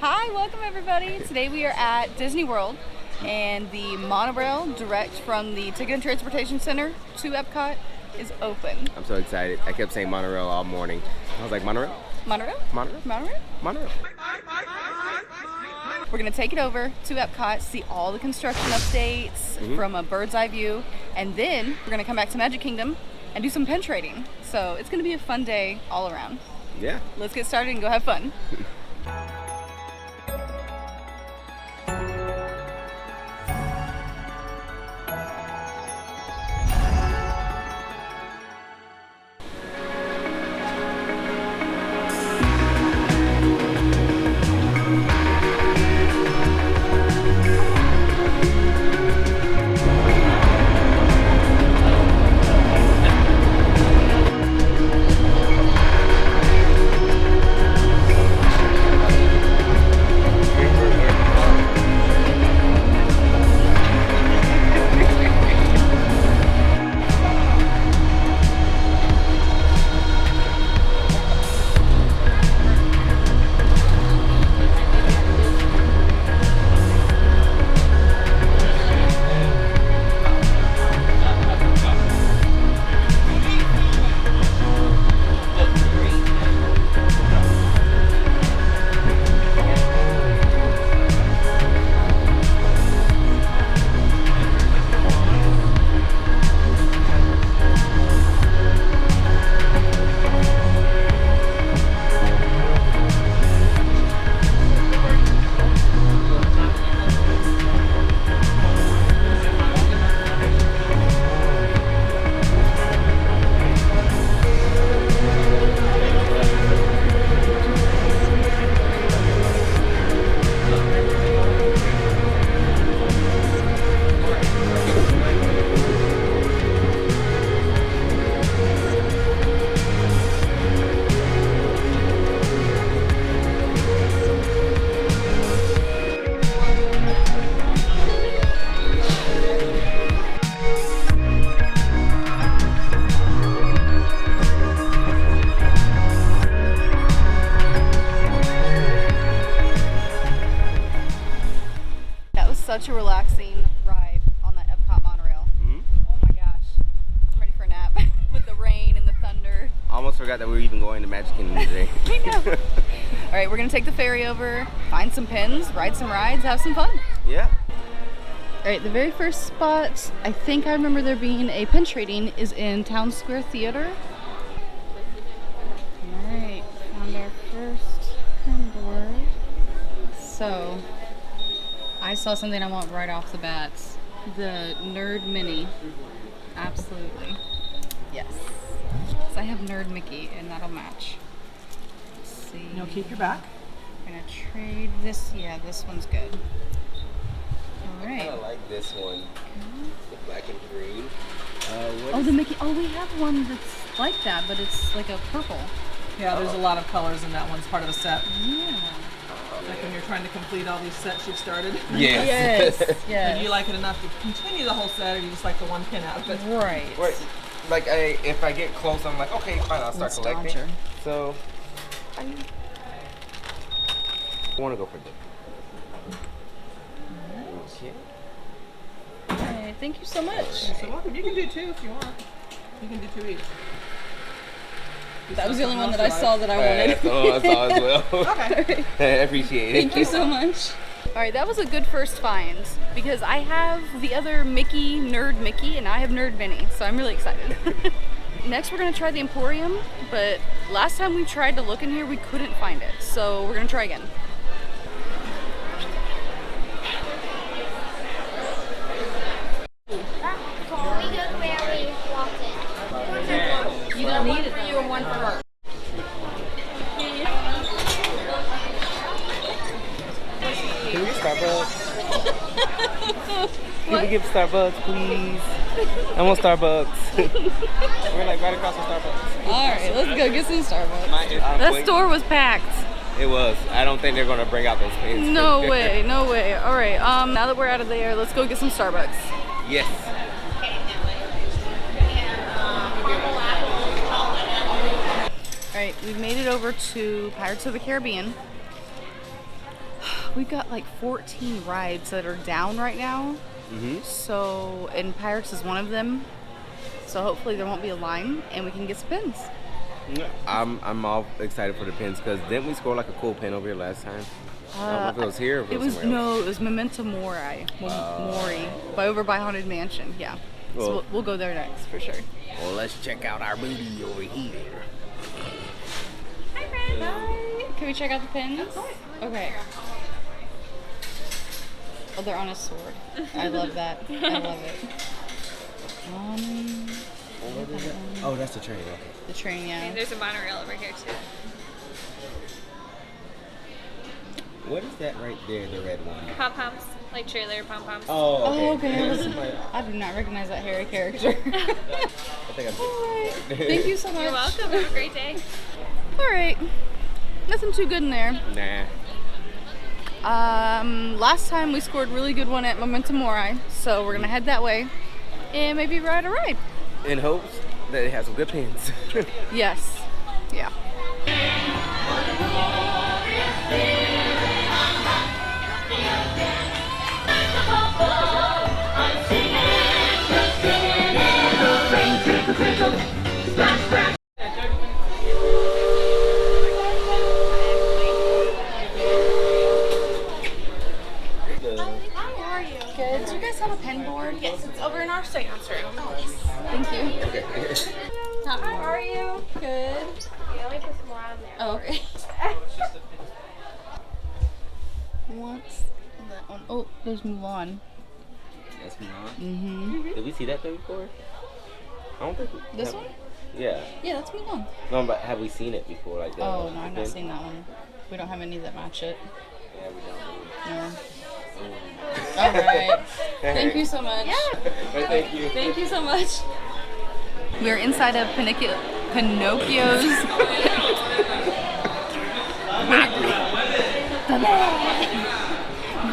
Hi, welcome everybody. Today we are at Disney World and the monorail direct from the Ticket and Transportation Center to Epcot is open. I'm so excited. I kept saying monorail all morning. I was like, monorail? Monorail? Monorail? Monorail? Monorail. We're going to take it over to Epcot, see all the construction updates from a bird's eye view, and then we're going to come back to Magic Kingdom and do some pen trading. So it's going to be a fun day all around. Yeah. Let's get started and go have fun. Such a relaxing ride on that Epcot monorail. Oh my gosh, I'm ready for a nap with the rain and the thunder. Almost forgot that we were even going to Magic Kingdom today. I know. All right, we're gonna take the ferry over, find some pins, ride some rides, have some fun. Yeah. All right, the very first spot, I think I remember there being a pin trading, is in Town Square Theater. All right, found our first pin board. So, I saw something I want right off the bat. The Nerd Mini. Absolutely. Yes. So I have Nerd Mickey and that'll match. Let's see. You'll keep your back. I'm gonna trade this. Yeah, this one's good. All I right. kind of like this one. The black and green. Oh, the Mickey. Oh, we have one that's like that, but it's like a purple. Yeah, there's a lot of colors in that one. It's part of a set. Yeah. Like when you're trying to complete all these sets you've started. Yes. Yes. Yes. And you like it enough to continue the whole set, or you just like the one pin out of it? Right. Right. Like, if I get close, I'm like, okay, fine, I'll start collecting. Dodger. So, I want to go for this. All right. Thank you so much. You're so welcome. You can do two if you want. You can do two each. That was the only one that I saw that I wanted. That's all I saw as well. Okay. I appreciate it. Thank you so much. All right, that was a good first find because I have the other Mickey, Nerd Mickey, and I have Nerd Minnie, so I'm really excited. Next, we're gonna try the Emporium, but last time we tried to look in here, we couldn't find it, so we're gonna try again. You don't need it for you and one for her. Can we get Starbucks? Can we get Starbucks, please? I want Starbucks. We're like right across from Starbucks. All right, let's go get some Starbucks. I'm That waiting. store was packed. It was. I don't think they're gonna bring out those pins. No way, no way. All right, now that we're out of there, let's go get some Starbucks. Yes. All right, we've made it over to Pirates of the Caribbean. we got like 14 rides that are down right now. So, and Pirates is one of them. So hopefully there won't be a line and we can get some pins. I'm all excited for the pins because didn't we score like a cool pin over here last time? I don't know if it was here or if it was somewhere else. No, it was Memento Mori. Mori. Over by Haunted Mansion, yeah. Well, so we'll go there next for sure. Well, let's check out our booty over here. Hi, friend. Hi. Can we check out the pins? Okay. Oh, they're on a sword. I love that. I love it. Oh, that's the train. Okay. The train, yeah. There's a monorail over here too. What is that right there, the red one? Pom-poms, like trailer pom-poms. Oh, okay. I do not recognize that hairy character. I think I'm Thank you so much. You're welcome. Have a great day. All right. Nothing too good in there. Nah. Last time we scored really good one at Memento Mori, so we're gonna head that way and maybe ride a ride. In hopes that it has some good pins. Yes. Yeah. Good. Do you guys have a pen board? Yes, it's over in our seance room. Thank you. Okay. How are you? Good. Yeah, let me put some more on there. Oh, okay. What's that one? Oh, there's Mulan. That's Mulan? Did we see that thing before? I don't think we This have- one? Yeah. Yeah, that's Mulan. No, but have we seen it before? Like that? Oh, no, I've not seen that one. We don't have any that match it. Yeah, we don't. No. All right. Thank you so much. Thank you. Thank you so much. We're inside of Pinocchio's.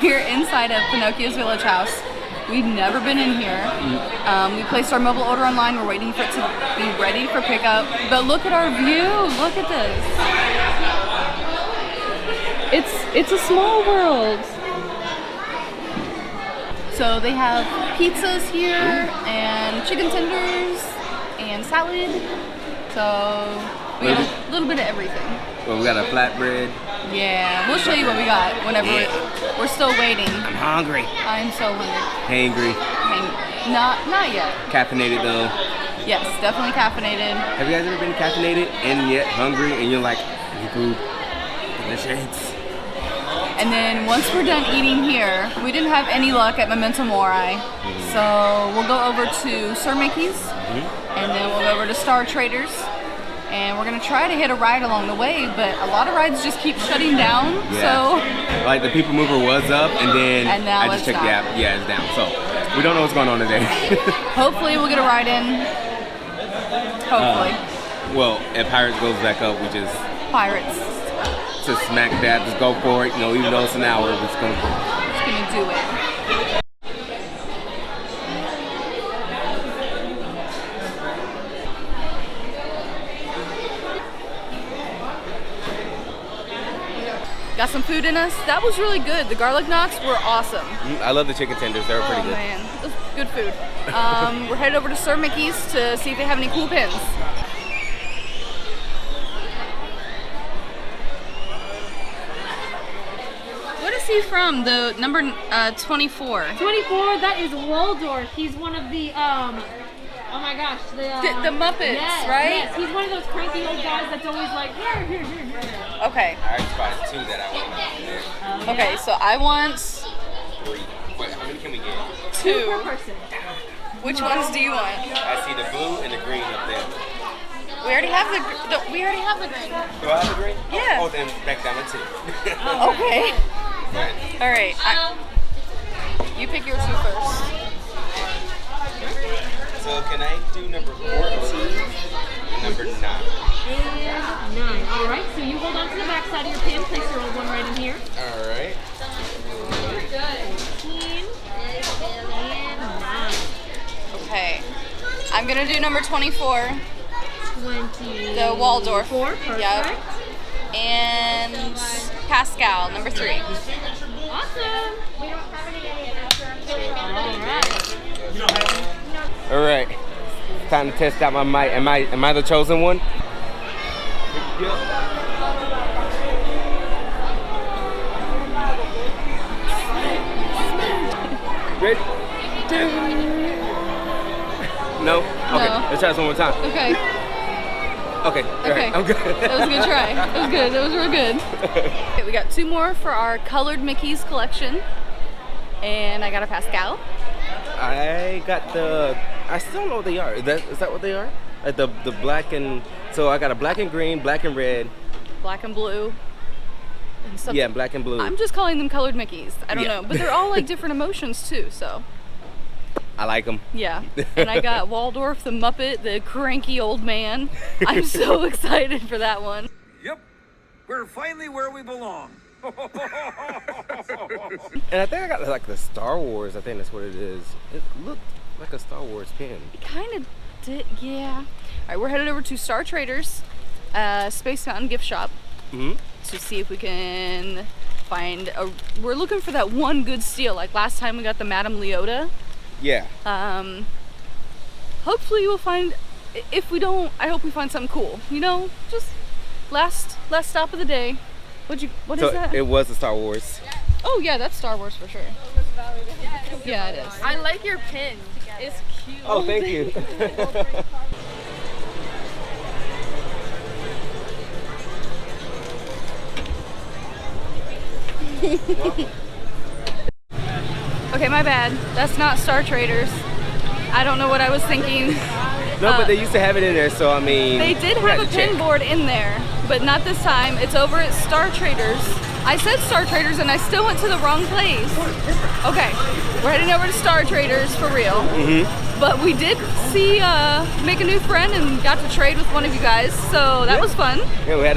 We're inside of Pinocchio's Village House. We've never been in here. We placed our mobile order online. We're waiting for it to be ready for pickup. But look at our view. Look at this. It's a small world. So they have pizzas here and chicken tenders and salad. So we have a little bit of everything. Well, we got a flatbread. Yeah, we'll show you what we got whenever we're still waiting. I'm hungry. I'm so hungry. Hangry. Not yet. Caffeinated though. Yes, definitely caffeinated. Have you guys ever been caffeinated and yet hungry and you're like, "Give me food, delicious." And then once we're done eating here, we didn't have any luck at Memento Mori. So we'll go over to Sir Mickey's and then we'll go over to Star Traders. And we're gonna try to hit a ride along the way, but a lot of rides just keep shutting down. Yeah. So like the People Mover was up, and then And now I just it's checked the not. app. Yeah, it's down. So we don't know what's going on today. hopefully we'll get a ride in. Hopefully. Well, if Pirates goes back up, we just Pirates. to smack that, just go for it. You know, even though it's an hour, we're just gonna. It's gonna do it. Got some food in us. That was really good. The garlic knots were awesome. I love the chicken tenders. They were pretty Oh good. man, it was good food. We're headed over to Sir Mickey's to see if they have any cool pins. What is he from? The number 24. 24, that is Waldorf. He's one of the, oh my gosh. The Muppets, yes, right? Yes, he's one of those cranky old guys that's always like, here. Okay. I already spotted two that I want. Okay, so I want 3. Wait, how many can we get? Per 2. person. Which ones do you want? I see the blue and the green up there. We already have the we already have the green. Do I have the green? Yeah. Oh, then back down to 2. Okay. Right. All right. You pick your 2 first. So can I do number 14 and number 9? And 9. All right, so you hold on to the back side of your pin. Place your old one right in here. All right. 14 and 9. Okay. I'm gonna do number 24. 20. The Waldorf. 4, perfect. Yep. And Pascal, number 3. Awesome. We don't have any All right. It's time to test out my mic. Am I the chosen one? Ready? No? Okay. No. Let's try this one more time. Okay. Okay. All Okay. right. I'm good. That was a good try. That was good. That was real good. Okay, we got 2 more for our colored Mickeys collection. And I got a Pascal. I got the. I still don't know what they are. Is that what they are? Like the black and. So I got a black and green, black and red. Black and blue. And some, Yeah, black and blue. I'm just calling them colored Mickeys. I don't Yeah. know. But they're all like different emotions too, so. I like them. Yeah. And I got Waldorf the Muppet, the cranky old man. I'm so excited for that one. Yep, we're finally where we belong. And I think I got like the Star Wars. I think that's what it is. It looked like a Star Wars pin. It kind of did, yeah. All right, we're headed over to Star Traders, Space Mountain gift shop, Mm-hmm. to see if we can find a. We're looking for that one good steal. Like last time we got the Madame Leota. Yeah. Hopefully we'll find. If we don't, I hope we find something cool. You know, just last stop of the day. What So is that? it was the Star Wars. Oh yeah, that's Star Wars for sure. Yeah, it is. I like your pin. It's cute. Oh, thank you. Okay, my bad. That's not Star Traders. I don't know what I was thinking. No, but they used to have it in there, so I mean. They did we have a had to check. pin board in there, but not this time. It's over at Star Traders. I said Star Traders and I still went to the wrong place. Okay, we're heading over to Star Traders for real. Mm-hmm. But we did see, make a new friend and got to trade with one of you guys, so that was fun. Yeah, we had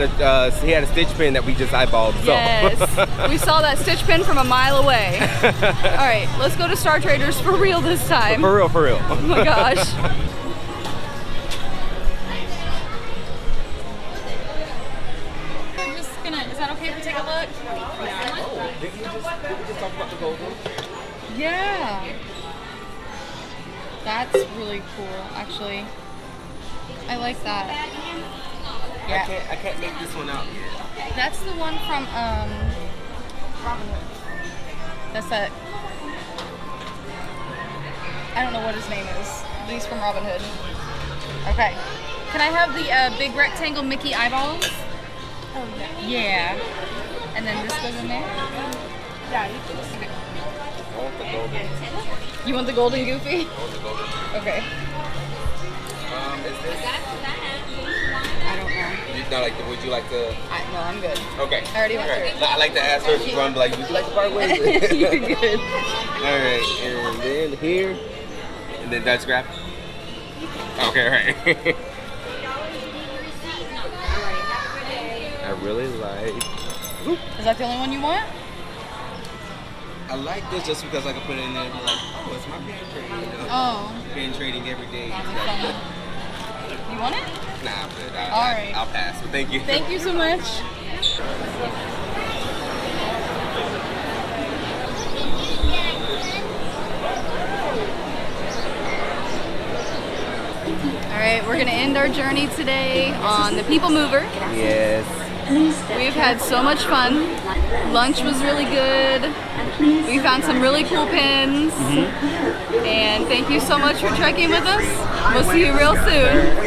he had a stitch pin that we just eyeballed. So. Yes, we saw that stitch pin from a mile away. All right, let's go to Star Traders for real this time. For real, for real. Oh my gosh. I'm just gonna. Is that okay if we take a look? Did we just talk about the gold one? Yeah. That's really cool, actually. I like that. Yeah. I can't make this one out yet. That's the one from Robin Hood. That's that. I don't know what his name is, but he's from Robin Hood. Okay. Can I have the big rectangle Mickey eyeballs? Oh yeah. Yeah. And then this goes in there? Yeah, you can. Okay. I want the golden. You want the golden Goofy? I want the golden. Okay. Is this? I don't know. No, like, would you like to? No, I'm good. Okay. I already went through it. I like to ask her to run, but like, would you like to part ways? You're good. All right, and then here, and then that's grab. Okay, all right. I really like. Is that the only one you want? I like this just because I can put it in there and be like, oh, it's my pen trading. You know? Oh. Pen trading every day. You want it? Nah, I'm good. All right. I'll pass. But thank you. Thank you so much. All right, we're gonna end our journey today on the People Mover. Yes. We've had so much fun. Lunch was really good. We found some really cool pins. And thank you so much for trekking with us. We'll see you real soon.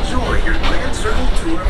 Enjoy your Grand Circle Tour.